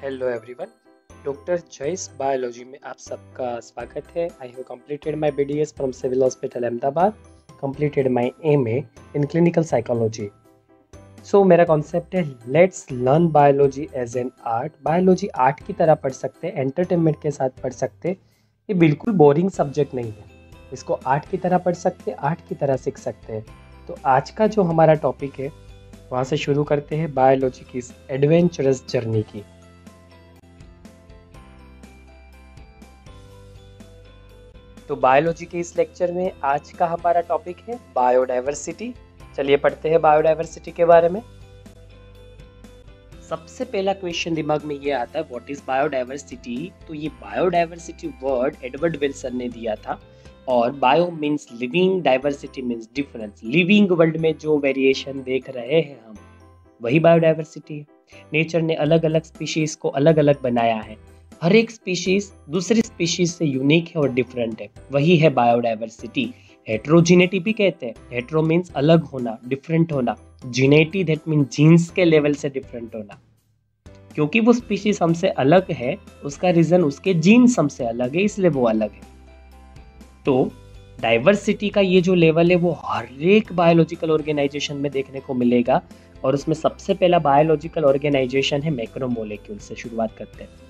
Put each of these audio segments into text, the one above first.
Hello everyone. Doctor Jay's biology में आप सबका स्वागत है। I have completed my BDS from civil hospital Ahmedabad, completed my MA in clinical psychology. So मेरा concept है let's learn biology as an art. Biology art की तरह पढ़ सकते हैं, एंटरटेनमेंट के साथ पढ़ सकते हैं। ये बिल्कुल बोरिंग सब्जेक्ट नहीं है, इसको आर्ट की तरह पढ़ सकते हैं, आर्ट की तरह सीख सकते हैं। तो आज का जो हमारा टॉपिक है वहाँ से शुरू करते हैं बायोलॉजी की इस एडवेंचरस जर्नी की। तो बायोलॉजी के इस लेक्चर में आज का हमारा टॉपिक है बायोडाइवर्सिटी। चलिए पढ़ते हैं बायोडाइवर्सिटी के बारे में। सबसे पहला क्वेश्चन दिमाग में ये आता है, व्हाट इज बायोडाइवर्सिटी। तो ये बायोडाइवर्सिटी वर्ड एडवर्ड विल्सन ने दिया था, और bio means living, diversity means difference. Living world में जो वेरिएशन देख रहे हैं हम, वही बायोडाइवर्सिटी है। नेचर ने अलग अलग स्पीशीज को अलग अलग बनाया है, हर एक स्पीशीज दूसरी स्पीशीज से यूनिक है और डिफरेंट है, वही है बायोडाइवर्सिटी। हेट्रोजिनेटी भी कहते हैं। हेट्रो मीन्स अलग होना, डिफरेंट होना। जीनेटी दैट मीन जीन्स के लेवल से डिफरेंट होना। क्योंकि वो स्पीशीज हमसे अलग है, उसका रीजन उसके जीन्स हमसे अलग है, इसलिए वो अलग है। तो डाइवर्सिटी का ये जो लेवल है वो हर एक बायोलॉजिकल ऑर्गेनाइजेशन में देखने को मिलेगा, और उसमें सबसे पहला बायोलॉजिकल ऑर्गेनाइजेशन है मैक्रोमोलेक्यूल से शुरुआत करते हैं।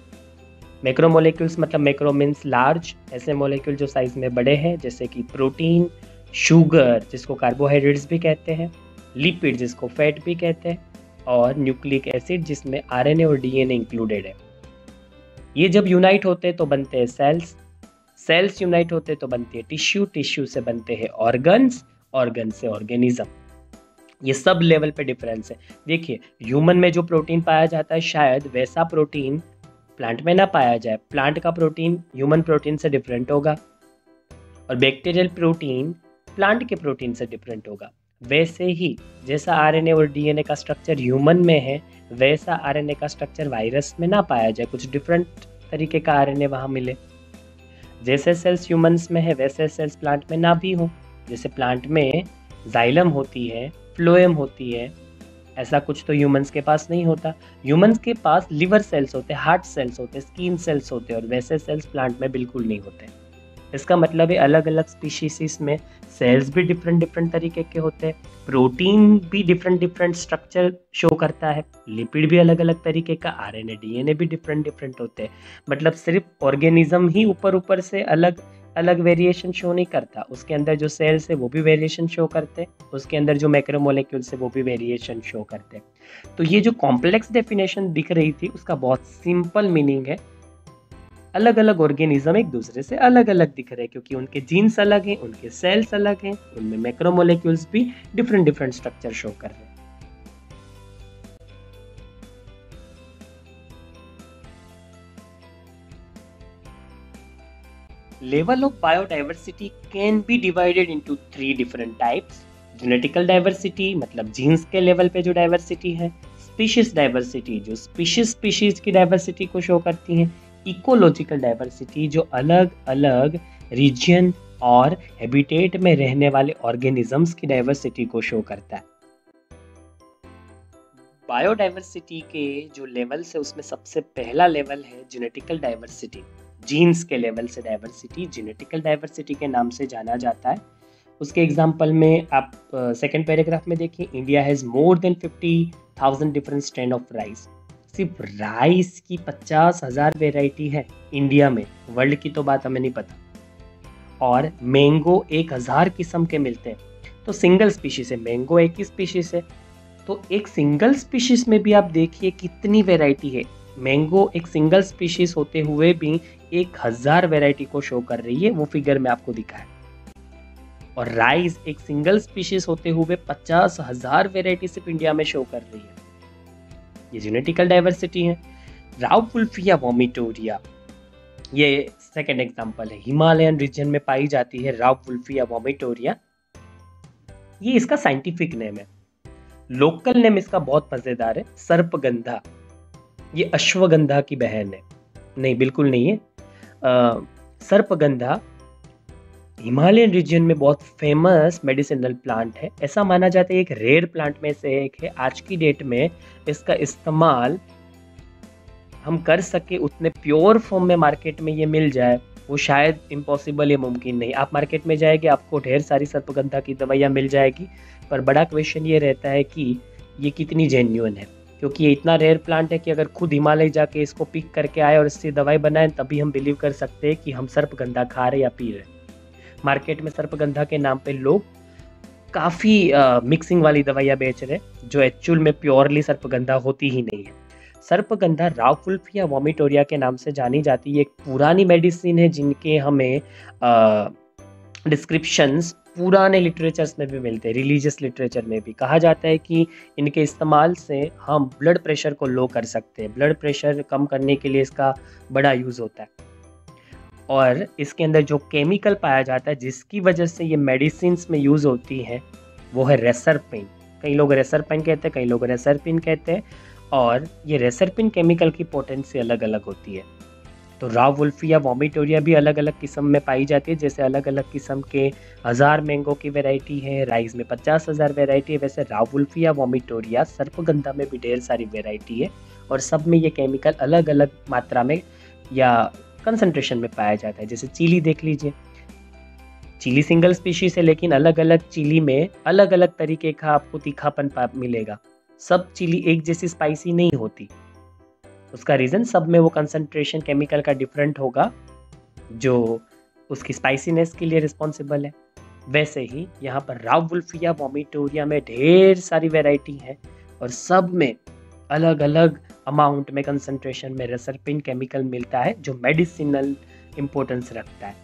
मैक्रोमोलेक्यूल्स मतलब मैक्रो मीन्स लार्ज, ऐसे मोलेक्यूल जो साइज में बड़े हैं, जैसे कि प्रोटीन, शुगर जिसको कार्बोहाइड्रेट्स भी कहते हैं, लिपिड जिसको फैट भी कहते हैं, और न्यूक्लिक एसिड जिसमें आरएनए और डीएनए इंक्लूडेड है। ये जब यूनाइट होते हैं तो बनते हैं सेल्स, सेल्स यूनाइट होते हैं तो बनती है टिश्यू, टिश्यू से बनते हैं ऑर्गन्स, ऑर्गन से ऑर्गेनिज्म। ये सब लेवल पे डिफरेंस है। देखिए, ह्यूमन में जो प्रोटीन पाया जाता है शायद वैसा प्रोटीन प्लांट में ना पाया जाए। प्लांट का प्रोटीन ह्यूमन प्रोटीन से डिफरेंट होगा, और बैक्टीरियल प्रोटीन प्लांट के प्रोटीन से डिफरेंट होगा। वैसे ही जैसा आरएनए और डीएनए का स्ट्रक्चर ह्यूमन में है, वैसा आरएनए का स्ट्रक्चर वायरस में ना पाया जाए, कुछ डिफरेंट तरीके का आरएनए वहाँ मिले। जैसे सेल्स ह्यूमंस में है, वैसे सेल्स प्लांट में ना भी हो। जैसे प्लांट में जाइलम होती है, फ्लोएम होती है, ऐसा कुछ तो ह्यूमंस के पास नहीं होता। ह्यूमंस के पास लिवर सेल्स होते हैं, हार्ट सेल्स होते हैं, स्किन सेल्स होते हैं, और वैसे सेल्स प्लांट में बिल्कुल नहीं होते। इसका मतलब है अलग अलग स्पीशीज में सेल्स भी डिफरेंट डिफरेंट तरीके के होते हैं, प्रोटीन भी डिफरेंट डिफरेंट स्ट्रक्चर शो करता है, लिपिड भी अलग अलग तरीके का, आरएनए डीएनए भी डिफरेंट डिफरेंट होते हैं। मतलब सिर्फ ऑर्गेनिज्म ही ऊपर ऊपर से अलग अलग वेरिएशन शो नहीं करता, उसके अंदर जो सेल्स है वो भी वेरिएशन शो करते हैं, उसके अंदर जो मैक्रोमोलेक्यूल्स है वो भी वेरिएशन शो करते हैं। तो ये जो कॉम्प्लेक्स डेफिनेशन दिख रही थी उसका बहुत सिंपल मीनिंग है, अलग अलग ऑर्गेनिज्म एक दूसरे से अलग अलग दिख रहे हैं क्योंकि उनके जीन्स अलग हैं, उनके सेल्स अलग हैं, उनमें मैक्रोमोलेक्यूल्स भी डिफरेंट डिफरेंट स्ट्रक्चर शो कर रहे हैं। Level of biodiversity can be divided into 3 different types. Genetical diversity मतलब जीन्स के लेवल पे जो डाइवर्सिटी है, स्पीशीज डाइवर्सिटी जो स्पीशीज की डाइवर्सिटी को शो करती है, इकोलॉजिकल डाइवर्सिटी जो अलग अलग रीजन और हैबिटेट में रहने वाले ऑर्गेनिजम्स की डाइवर्सिटी को शो करता है। बायोडाइवर्सिटी के जो लेवल्स है उसमें सबसे पहला लेवल है जेनेटिकल डाइवर्सिटी। जीन्स के लेवल से डाइवर्सिटी जेनेटिकल डाइवर्सिटी के नाम से जाना जाता है। उसके एग्जांपल में आप सेकंड पैराग्राफ में देखिए, India has more than 50,000 different strand of rice. सिर्फ राइस की 50,000 वेराइटी है इंडिया में, वर्ल्ड की तो बात हमें नहीं पता। और मैंगो 1,000 किस्म के मिलते हैं। तो सिंगल स्पीशीज है, मैंगो एक ही स्पीशीज है, तो एक सिंगल स्पीशीज में भी आप देखिए कितनी वेराइटी है। मैंगो एक सिंगल स्पीशीज होते हुए भी 1,000 वेराइटी को शो कर रही है, वो फिगर में आपको दिखा है। और राइस एक सिंगल स्पीशीज होते हुए 50,000 वेराइटी सिर्फ इंडिया में शो कर रही है। ये जेनेटिकल डाइवर्सिटी है। राउवुल्फिया वोमिटोरिया ये सेकेंड एग्जांपल है, हिमालयन रीजन में पाई जाती है राउवुल्फिया वोमिटोरिया। ये इसका साइंटिफिक नेम है। लोकल नेम इसका बहुत मजेदार है, सर्पगंधा। ये अश्वगंधा की बहन है, नहीं बिल्कुल नहीं है। सर्पगंधा हिमालयन रीजन में बहुत फेमस मेडिसिनल प्लांट है। ऐसा माना जाता है एक रेयर प्लांट में से एक है। आज की डेट में इसका इस्तेमाल हम कर सके उतने प्योर फॉर्म में मार्केट में ये मिल जाए, वो शायद इम्पॉसिबल या मुमकिन नहीं। आप मार्केट में जाएंगे, आपको ढेर सारी सर्पगंधा की दवाइयाँ मिल जाएगी, पर बड़ा क्वेश्चन ये रहता है कि ये कितनी जेन्युइन है, क्योंकि ये इतना रेयर प्लांट है कि अगर खुद हिमालय जाके इसको पिक करके आए और इससे दवाई बनाएं, तभी हम बिलीव कर सकते हैं कि हम सर्पगंधा खा रहे या पी रहे। मार्केट में सर्पगंधा के नाम पे लोग काफ़ी मिक्सिंग वाली दवाइयाँ बेच रहे, जो एक्चुअल में प्योरली सर्पगंधा होती ही नहीं है। सर्पगंधा रावुल्फिया वोमिटोरिया के नाम से जानी जाती है। एक पुरानी मेडिसिन है जिनके हमें डिस्क्रिप्शंस पुराने लिटरेचर्स में भी मिलते हैं, रिलीजियस लिटरेचर में भी कहा जाता है कि इनके इस्तेमाल से हम ब्लड प्रेशर को लो कर सकते हैं। ब्लड प्रेशर कम करने के लिए इसका बड़ा यूज़ होता है। और इसके अंदर जो केमिकल पाया जाता है जिसकी वजह से ये मेडिसिन में यूज़ होती है, वो है रेसरपिन। कई लोग रेसरपिन कहते हैं, कई लोग रेसरपिन कहते हैं। और ये रेसरपिन केमिकल की पोटेंसी अलग अलग होती है। तो रावुल्फिया वोमिटोरिया भी अलग अलग किस्म में पाई जाती है। जैसे अलग अलग किस्म के 1000 मैंगो की वैरायटी है, राइस में 50,000 वैरायटी है, वैसे रावुल्फिया वोमिटोरिया सर्पगंधा में भी ढेर सारी वैरायटी है। और सब में ये केमिकल अलग अलग मात्रा में या कंसंट्रेशन में पाया जाता है। जैसे चिली देख लीजिए, चिली सिंगल स्पीशीज है, लेकिन अलग अलग चिली में अलग अलग तरीके का आपको तीखापन मिलेगा। सब चिली एक जैसी स्पाइसी नहीं होती। उसका रीज़न सब में वो कंसंट्रेशन केमिकल का डिफरेंट होगा जो उसकी स्पाइसीनेस के लिए रिस्पॉन्सिबल है। वैसे ही यहाँ पर रावुल्फिया वोमिटोरिया में ढेर सारी वैरायटी है और सब में अलग अलग अमाउंट में कंसंट्रेशन में रेसरपिन केमिकल मिलता है जो मेडिसिनल इम्पोर्टेंस रखता है।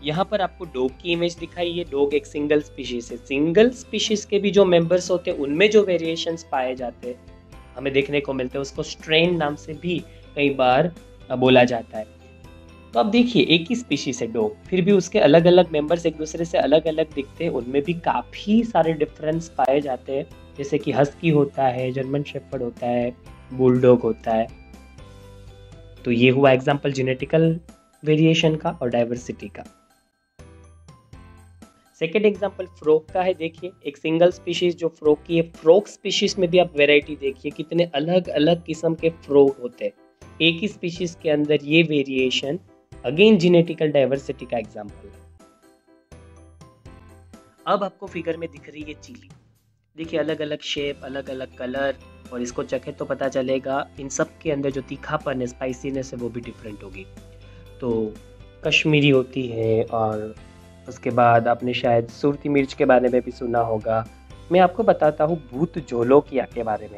यहाँ पर आपको डॉग की इमेज दिखाई है। डॉग एक सिंगल स्पीशीज है। सिंगल स्पीशीज के भी जो मेंबर्स होते हैं उनमें जो वेरिएशंस पाए जाते हैं हमें देखने को मिलते हैं, उसको स्ट्रेन नाम से भी कई बार बोला जाता है। तो अब देखिए, एक ही स्पीशीज है डॉग, फिर भी उसके अलग अलग मेंबर्स एक दूसरे से अलग अलग दिखते हैं। उनमें भी काफ़ी सारे डिफरेंस पाए जाते हैं, जैसे कि हस्की होता है, जर्मन शेफर्ड होता है, बुलडॉग होता है। तो ये हुआ एग्जाम्पल जेनेटिकल वेरिएशन का और डाइवर्सिटी का। सेकेंड एग्जाम्पल फ्रॉग का है। देखिए, एक सिंगल स्पीशीज जो फ्रॉग की है, फ्रॉग स्पीशीज में भी आप वैरायटी देखिए, कितने अलग अलग किस्म के फ्रॉग होते हैं। एक ही स्पीशीज के अंदर ये वेरिएशन अगेन जेनेटिकल डाइवर्सिटी का एग्जाम्पल है। अब आपको फिगर में दिख रही है चिली। देखिए, अलग अलग शेप, अलग अलग कलर, और इसको चखे तो पता चलेगा इन सब के अंदर जो तीखापन है, स्पाइसीनेस है, वो भी डिफरेंट होगी। तो कश्मीरी होती है, और उसके बाद आपने शायद सुरती मिर्च के बारे में भी सुना होगा। मैं आपको बताता हूँ भूत जोलोकिया के बारे में।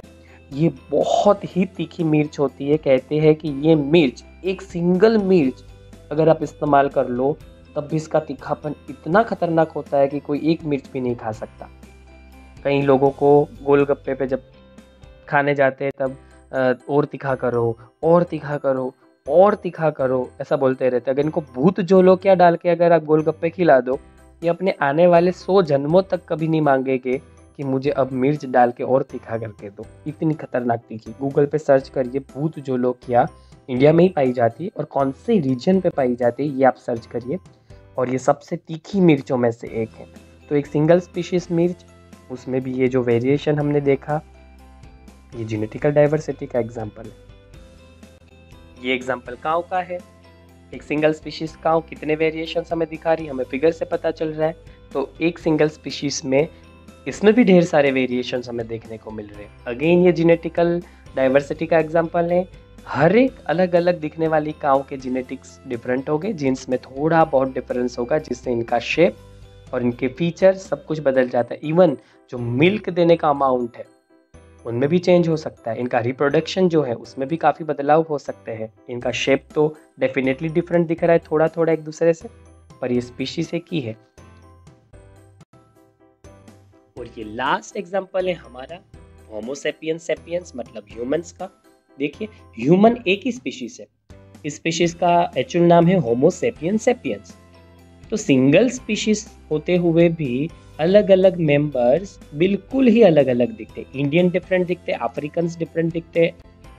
ये बहुत ही तीखी मिर्च होती है। कहते हैं कि ये मिर्च, एक सिंगल मिर्च अगर आप इस्तेमाल कर लो तब भी इसका तीखापन इतना खतरनाक होता है कि कोई एक मिर्च भी नहीं खा सकता। कई लोगों को गोलगप्पे पे जब खाने जाते हैं तब और तीखा करो, और तीखा करो, और तीखा करो, ऐसा बोलते रहते हैं। अगर इनको भूत जोलोकिया डाल के अगर आप गोलगप्पे खिला दो, ये अपने आने वाले 100 जन्मों तक कभी नहीं मांगेंगे कि मुझे अब मिर्च डाल के और तीखा करके दो। इतनी खतरनाक तीखी। गूगल पे सर्च करिए भूत जोलोकिया, इंडिया में ही पाई जाती है, और कौन से रीजन पे पाई जाती है ये आप सर्च करिए। और ये सबसे तीखी मिर्चों में से एक है। तो एक सिंगल स्पीशीज मिर्च, उसमें भी ये जो वेरिएशन हमने देखा, ये जेनेटिकल डाइवर्सिटी का एग्जाम्पल है। ये एग्जाम्पल काऊ का है। एक सिंगल स्पीशीज काऊ कितने वेरिएशंस हमें दिखा रही है, हमें फिगर से पता चल रहा है। तो एक सिंगल स्पीशीज में इसमें भी ढेर सारे वेरिएशंस हमें देखने को मिल रहे हैं। अगेन ये जेनेटिकल डाइवर्सिटी का एग्जाम्पल है। हर एक अलग अलग दिखने वाली काऊ के जेनेटिक्स डिफरेंट होंगे, जीन्स में थोड़ा बहुत डिफरेंस होगा, जिससे इनका शेप और इनके फीचर सब कुछ बदल जाता है। इवन जो मिल्क देने का अमाउंट है उनमें भी चेंज हो सकता है। इनका रिप्रोडक्शन जो है उसमें भी काफ़ी बदलाव हो सकते हैं। इनका शेप तो डेफिनेटली डिफरेंट दिख रहा है थोड़ा थोड़ा एक दूसरे से, पर ये स्पीशीज एक ही है। और ये लास्ट एग्जांपल है हमारा होमो सेपियंस सेपियंस, मतलब ह्यूमंस का। देखिए, ह्यूमन एक ही स्पीशीज है। इस स्पीशीज का एक्चुअल नाम है होमो सेपियंस सेपियंस। तो सिंगल स्पीशीज होते हुए भी अलग अलग मेंबर्स बिल्कुल ही अलग अलग दिखते। इंडियन डिफरेंट दिखते, अफ्रीकन डिफरेंट दिखते,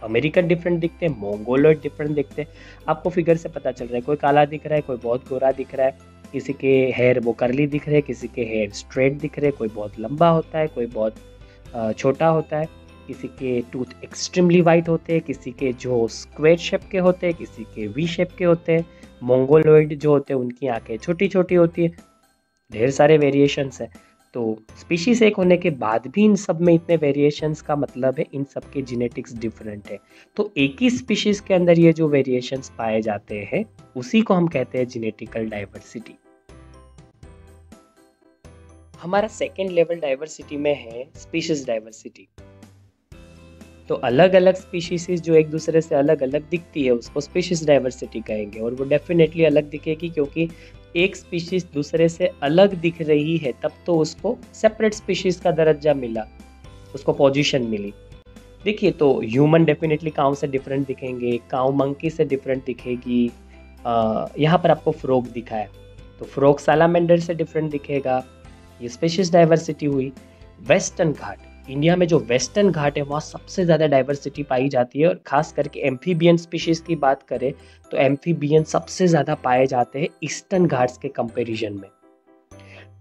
अमेरिकन डिफरेंट दिखते, मोंगोलॉइड डिफरेंट दिखते। आपको फिगर से पता चल रहा है, कोई काला दिख रहा है, कोई बहुत गोरा दिख रहा है, किसी के हेयर वो करली दिख रहे हैं, किसी के हेयर स्ट्रेट दिख रहे हैं, कोई बहुत लंबा होता है, कोई बहुत छोटा होता है। किसी के टूथ एक्सट्रीमली वाइट होते हैं, किसी के जो स्क्वेयर शेप के होते हैं, किसी के वी शेप के होते हैं, मोंगोलॉइड जो होते हैं उनकी आंखें छोटी छोटी होती है, ढेर सारे वेरिएशंस हैं। तो स्पीशीज एक होने के बाद भी इन सब में इतने वेरिएशंस का मतलब है इन सब के जेनेटिक्स डिफरेंट है। तो एक ही स्पीशीज के अंदर ये जो वेरिएशंस पाए जाते हैं उसी को हम कहते हैं जेनेटिकल डाइवर्सिटी। हमारा सेकेंड लेवल डाइवर्सिटी में है स्पीशीज डाइवर्सिटी। तो अलग अलग स्पीशीज जो एक दूसरे से अलग अलग दिखती है उसको स्पीशीज डाइवर्सिटी कहेंगे, और वो डेफिनेटली अलग दिखेगी क्योंकि एक स्पीशीज दूसरे से अलग दिख रही है तब तो उसको सेपरेट स्पीशीज का दर्जा मिला, उसको पोजीशन मिली। देखिए, तो ह्यूमन डेफिनेटली काऊ से डिफरेंट दिखेंगे, काऊ मंकी से डिफरेंट दिखेगी। यहाँ पर आपको फ्रॉग दिखा है तो फ्रॉग सालामेंडर से डिफरेंट दिखेगा, ये स्पीशीज डाइवर्सिटी हुई। वेस्टर्न घाट, इंडिया में जो वेस्टर्न घाट है वहाँ सबसे ज़्यादा डाइवर्सिटी पाई जाती है, और खास करके एम्फीबियन स्पीशीज़ की बात करें तो एम्फीबियन सबसे ज़्यादा पाए जाते हैं ईस्टर्न घाट्स के कंपैरिजन में।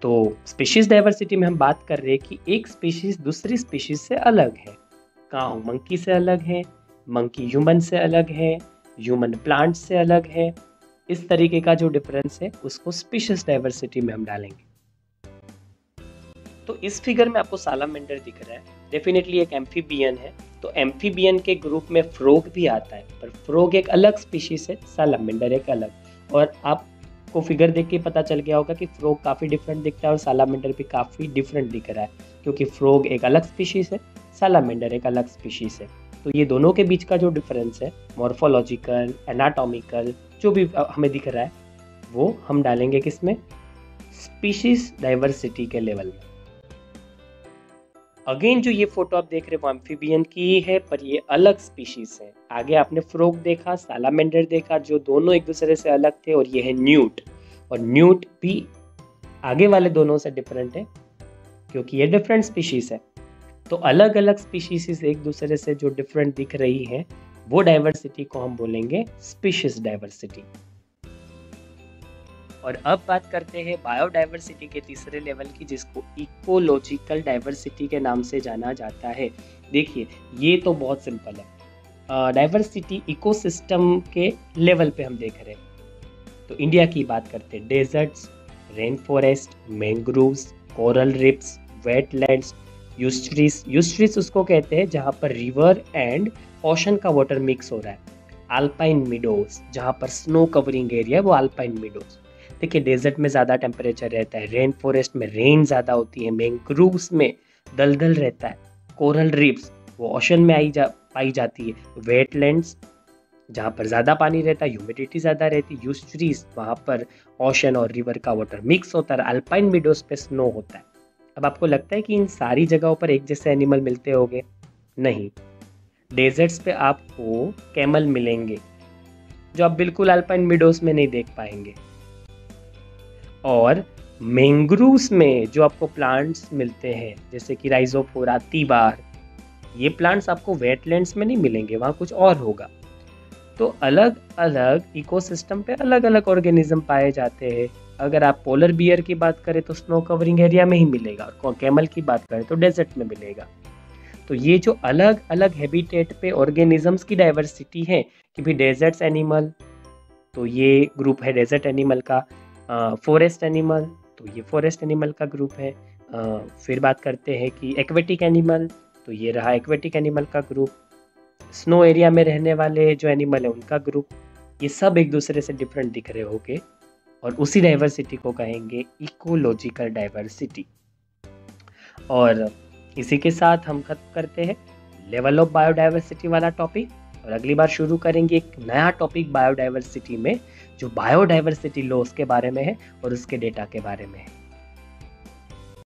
तो स्पीशीज़ डाइवर्सिटी में हम बात कर रहे हैं कि एक स्पीशीज़ दूसरी स्पीशीज़ से अलग है, काऊ मंकी से अलग है, मंकी ह्यूमन से अलग है, ह्यूमन प्लांट से अलग है। इस तरीके का जो डिफरेंस है उसको स्पीशीज़ डाइवर्सिटी में हम डालेंगे। तो इस फिगर में आपको सालामेंडर दिख रहा है, डेफिनेटली एक एम्फीबियन है। तो एम्फीबियन के ग्रुप में फ्रॉग भी आता है, पर फ्रॉग एक अलग स्पीशीज है, सालामेंडर एक अलग। और आपको फिगर देख के पता चल गया होगा कि फ्रॉग काफ़ी डिफरेंट दिखता है और सालामेंडर भी काफ़ी डिफरेंट दिख रहा है, क्योंकि फ्रॉग एक अलग स्पीशीज है, सालामेंडर एक अलग स्पीशीज है। तो ये दोनों के बीच का जो डिफरेंस है मॉर्फोलॉजिकल, एनाटॉमिकल जो भी हमें दिख रहा है वो हम डालेंगे किसमें, स्पीशीज डाइवर्सिटी के लेवल में। अगेन जो ये फोटो आप देख रहे हो एम्फीबियन की है, पर ये अलग स्पीशीज है। आगे आपने फ्रॉग देखा, सालामेंडर देखा, जो दोनों एक दूसरे से अलग थे, और ये है न्यूट, और न्यूट भी आगे वाले दोनों से डिफरेंट है क्योंकि ये डिफरेंट स्पीशीज है। तो अलग अलग स्पीशीज एक दूसरे से जो डिफरेंट दिख रही है वो डाइवर्सिटी को हम बोलेंगे स्पीशीज डाइवर्सिटी। और अब बात करते हैं बायोडाइवर्सिटी के तीसरे लेवल की, जिसको इकोलॉजिकल डाइवर्सिटी के नाम से जाना जाता है। देखिए, ये तो बहुत सिंपल है, डाइवर्सिटी इकोसिस्टम के लेवल पे हम देख रहे हैं। तो इंडिया की बात करते हैं, deserts, rain forest, mangroves, coral reefs, wetlands, estuaries उसको कहते हैं जहाँ पर रिवर एंड ओशन का वाटर मिक्स हो रहा है, अल्पाइन मीडोज जहाँ पर स्नो कवरिंग एरिया है वो अल्पाइन मीडोज। देखिए, डेजर्ट में ज़्यादा टेम्परेचर रहता है, रेन फॉरेस्ट में रेन ज़्यादा होती है, मैंग्रोव्स में दलदल रहता है, कोरल रीफ्स वो ओशन में पाई जाती है, वेटलैंड्स जहाँ पर ज़्यादा पानी रहता है, ह्यूमिडिटी ज़्यादा रहती है, यूस्ट्रीज वहाँ पर ओशन और रिवर का वाटर मिक्स होता है, अल्पाइन मीडोज पे स्नो होता है। अब आपको लगता है कि इन सारी जगहों पर एक जैसे एनिमल मिलते होंगे? नहीं, डेजर्ट्स पे आपको कैमल मिलेंगे जो आप बिल्कुल अल्पाइन मीडोज में नहीं देख पाएंगे, और मैंग्रोव्स में जो आपको प्लांट्स मिलते हैं जैसे कि राइजोफोरा, तीबार, ये प्लांट्स आपको वेटलैंड्स में नहीं मिलेंगे, वहाँ कुछ और होगा। तो अलग अलग इकोसिस्टम पे अलग अलग ऑर्गेनिज्म पाए जाते हैं। अगर आप पोलर बियर की बात करें तो स्नो कवरिंग एरिया में ही मिलेगा, और कैमल की बात करें तो डेजर्ट में मिलेगा। तो ये जो अलग अलग हैबिटेट पे ऑर्गेनिजम्स की डाइवर्सिटी है कि भी डेजर्ट्स एनिमल, तो ये ग्रुप है डेजर्ट एनिमल का, फॉरेस्ट एनिमल तो ये फॉरेस्ट एनिमल का ग्रुप है। फिर बात करते हैं कि एक्वेटिक एनिमल, तो ये रहा एक्वेटिक एनिमल का ग्रुप, स्नो एरिया में रहने वाले जो एनिमल है उनका ग्रुप। ये सब एक दूसरे से डिफरेंट दिख रहे होंगे, और उसी डाइवर्सिटी को कहेंगे इकोलॉजिकल डाइवर्सिटी। और इसी के साथ हम खत्म करते हैं लेवल ऑफ बायोडाइवर्सिटी वाला टॉपिक, और अगली बार शुरू करेंगे एक नया टॉपिक बायोडाइवर्सिटी में, जो बायोडाइवर्सिटी लॉस के बारे में है और उसके डेटा के बारे में है।